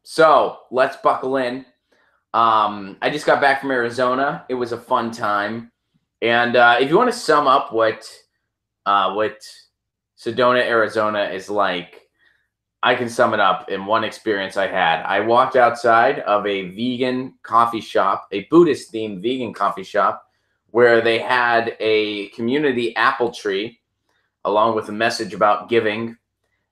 So let's buckle in. I just got back from Arizona. It was a fun time. And if you want to sum up what Sedona, Arizona is like, I can sum it up in one experience I had. I walked outside of a vegan coffee shop, a Buddhist-themed vegan coffee shop, where they had a community apple tree along with a message about giving.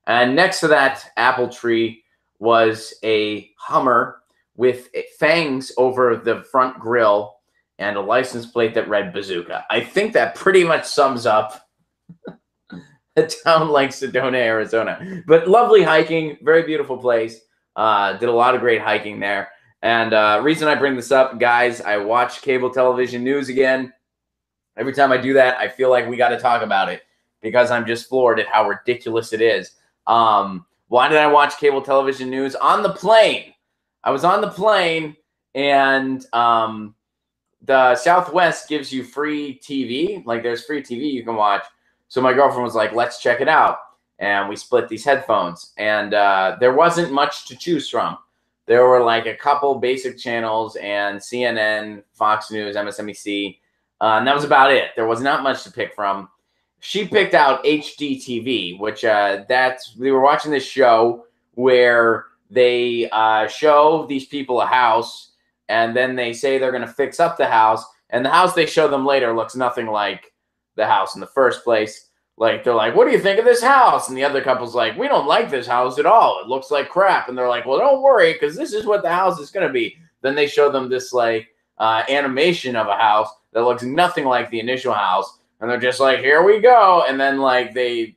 And next to that apple tree was a Hummer with fangs over the front grill and a license plate that read Bazooka. I think that pretty much sums up a town like Sedona, Arizona. But lovely hiking, very beautiful place. Did a lot of great hiking there. And reason I bring this up, guys, I watch cable television news again. Every time I do that, I feel like we got to talk about it because I'm just floored at how ridiculous it is. Why did I watch cable television news? On the plane. I was on the plane, and the Southwest gives you free TV. Like, there's free TV you can watch. So my girlfriend was like, let's check it out. And we split these headphones. And there wasn't much to choose from. There were like a couple basic channels and CNN, Fox News, MSNBC. And that was about it. There was not much to pick from. She picked out HDTV, which we were watching this show where they show these people a house, and then they say they're going to fix up the house, and the house they show them later looks nothing like the house in the first place. Like, they're like, what do you think of this house? And the other couple's like, we don't like this house at all. It looks like crap. And they're like, well, don't worry, because this is what the house is going to be. Then they show them this like animation of a house that looks nothing like the initial house. And they're just like, here we go. And then like they,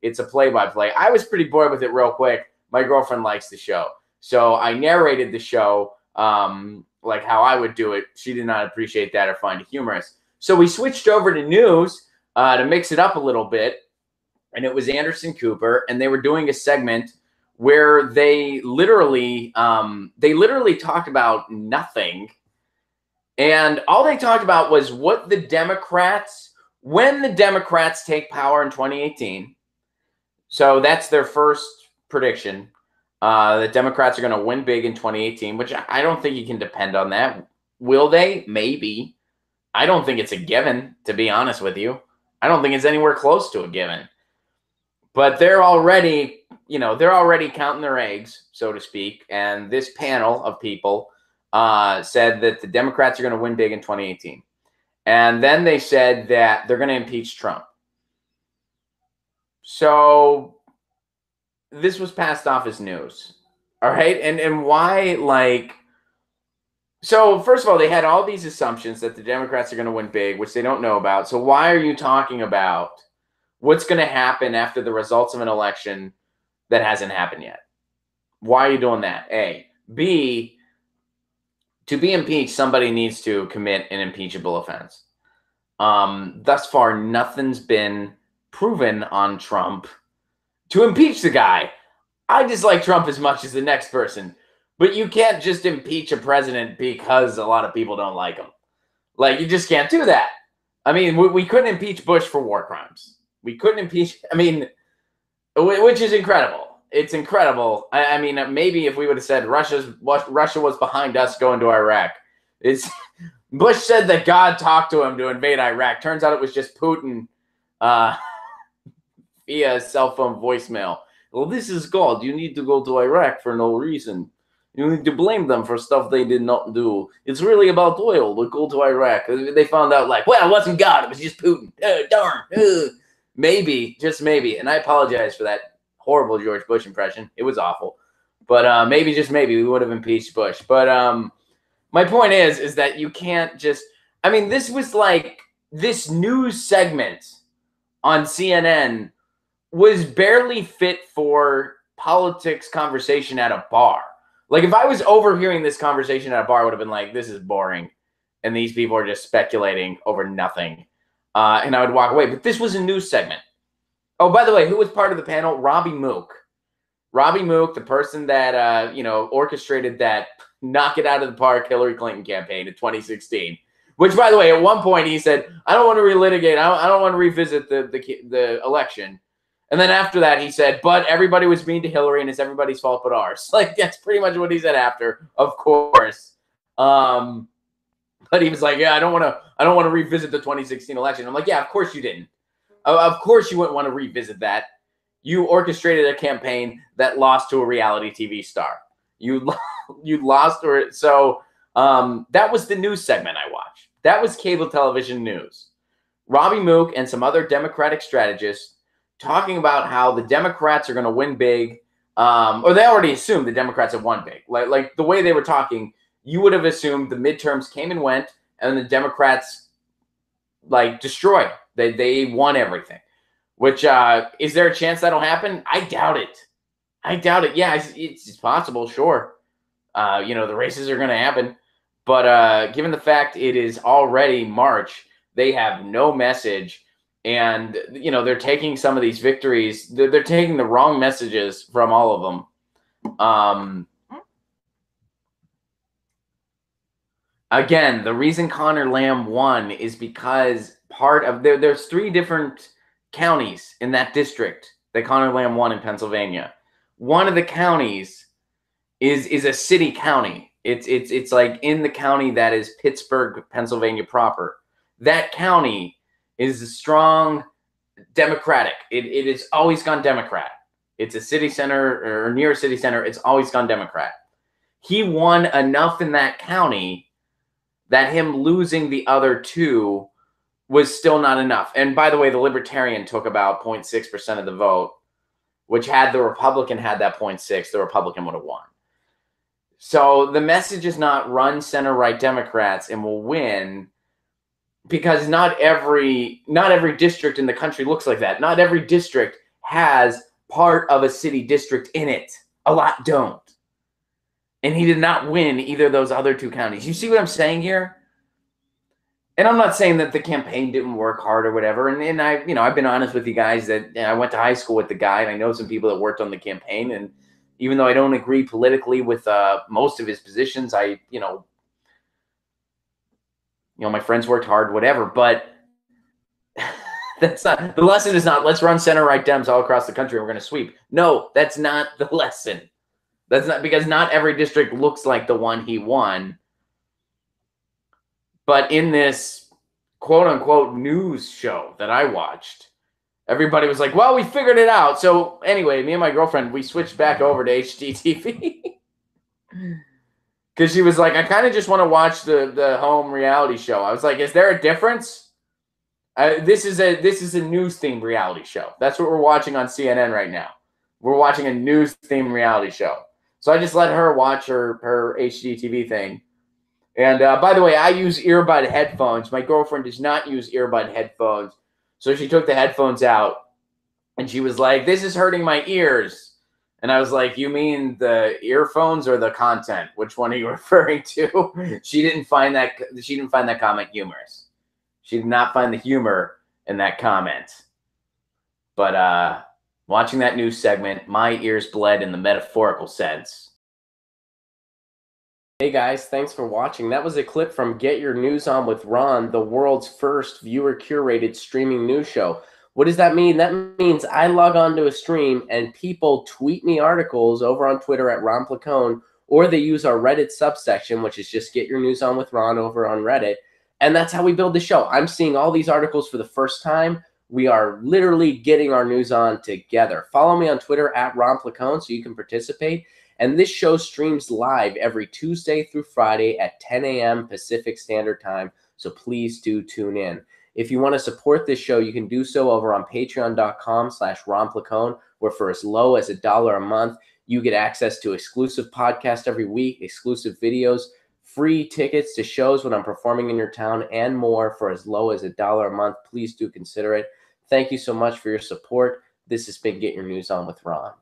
it's a play-by-play. I was pretty bored with it real quick. My girlfriend likes the show. So I narrated the show like how I would do it. She did not appreciate that or find it humorous. So we switched over to news to mix it up a little bit. And it was Anderson Cooper. And they were doing a segment where they literally talked about nothing. And all they talked about was when the Democrats take power in 2018. So that's their first prediction. The Democrats are going to win big in 2018, which I don't think you can depend on that. Will they? Maybe. I don't think it's a given, to be honest with you. I don't think it's anywhere close to a given. But they're already counting their eggs, so to speak. And this panel of people said that the Democrats are going to win big in 2018. And then they said that they're going to impeach Trump. So this was passed off as news. All right. And why, like, so first of all, they had all these assumptions that the Democrats are going to win big, which they don't know about. So why are you talking about what's going to happen after the results of an election that hasn't happened yet? Why are you doing that? A. B, to be impeached, somebody needs to commit an impeachable offense. Thus far, nothing's been proven on Trump to impeach the guy. I dislike Trump as much as the next person, but you can't just impeach a president because a lot of people don't like him. Like, you just can't do that. I mean, we couldn't impeach Bush for war crimes. We couldn't impeach, which is incredible. It's incredible. I mean, maybe if we would have said Russia was behind us going to Iraq. Bush said that God talked to him to invade Iraq. Turns out it was just Putin via cell phone voicemail. Well, this is God. You need to go to Iraq for no reason. You need to blame them for stuff they did not do. It's really about oil. We'll go to Iraq. They found out, like, well, it wasn't God. It was just Putin. Darn. Maybe, just maybe. And I apologize for that horrible George Bush impression. It was awful. But maybe, just maybe, we would have impeached Bush. But my point is that you can't just, this was like, this news segment on CNN was barely fit for politics conversation at a bar. Like, if I was overhearing this conversation at a bar, I would have been like, this is boring. And these people are just speculating over nothing. And I would walk away. But this was a news segment. Oh, by the way, who was part of the panel? Robbie Mook. Robbie Mook, the person that, orchestrated that knock it out of the park Hillary Clinton campaign in 2016. Which, by the way, at one point he said, I don't want to relitigate. I don't want to revisit the election. And then after that, he said, but everybody was mean to Hillary and it's everybody's fault but ours. Like, that's pretty much what he said after, of course. But he was like, yeah, I don't want to revisit the 2016 election. I'm like, yeah, of course you didn't. Of course you wouldn't want to revisit that. You orchestrated a campaign that lost to a reality TV star. You lost. So that was the news segment I watched. That was cable television news. Robbie Mook and some other Democratic strategists talking about how the Democrats are going to win big, or they already assumed the Democrats have won big. Like the way they were talking, you would have assumed the midterms came and went, and the Democrats like destroyed. They won everything. Which is there a chance that'll happen? I doubt it. I doubt it. Yeah, it's possible, sure. The races are going to happen, but given the fact it is already March, they have no message, and they're taking some of these victories. They're taking the wrong messages from all of them. Again, the reason Connor Lamb won is because part of there's 3 different counties in that district that Connor Lamb won in Pennsylvania. One of the counties is a city county. It's like in the county that is Pittsburgh, Pennsylvania proper. That county is a strong Democratic. It has always gone Democrat. It's a city center or near a city center. It's always gone Democrat. He won enough in that county that him losing the other 2 was still not enough. And by the way, the Libertarian took about 0.6% of the vote, which had the Republican had that 0.6, the Republican would have won. So the message is not run center-right Democrats and we'll win, because not every district in the country looks like that. Not every district has part of a city district in it. A lot don't. And he did not win either of those other 2 counties. You see what I'm saying here? And I'm not saying that the campaign didn't work hard or whatever. And I've been honest with you guys that I went to high school with the guy, and I know some people that worked on the campaign. And even though I don't agree politically with most of his positions, my friends worked hard, whatever. But that's not the lesson. Is not let's run center right Dems all across the country and we're going to sweep. No, that's not the lesson. That's not, because not every district looks like the one he won. But in this quote-unquote news show that I watched, everybody was like, well, we figured it out. So anyway, me and my girlfriend, we switched back over to HDTV. Because she was like, I kind of just want to watch the home reality show. I was like, is there a difference? This is a news-themed reality show. That's what we're watching on CNN right now. We're watching a news-themed reality show. So I just let her watch her HDTV thing. And by the way, I use earbud headphones. My girlfriend does not use earbud headphones. So she took the headphones out, and she was like, this is hurting my ears. And I was like, you mean the earphones or the content? Which one are you referring to? She didn't find that comment humorous. She did not find the humor in that comment. But watching that news segment, my ears bled in the metaphorical sense. Hey guys, thanks for watching. That was a clip from Get Your News On with Ron, the world's first viewer-curated streaming news show. What does that mean? That means I log on to a stream and people tweet me articles over on Twitter at Ron Placone, or they use our Reddit subsection, which is just Get Your News On with Ron over on Reddit. And that's how we build the show. I'm seeing all these articles for the first time. We are literally getting our news on together. Follow me on Twitter at Ron Placone so you can participate. And this show streams live every Tuesday through Friday at 10 a.m. Pacific Standard Time. So please do tune in. If you want to support this show, you can do so over on patreon.com/Ron Placone, where for as low as $1 a month, you get access to exclusive podcasts every week, exclusive videos, free tickets to shows when I'm performing in your town, and more for as low as $1 a month. Please do consider it. Thank you so much for your support. This has been Get Your News On with Ron.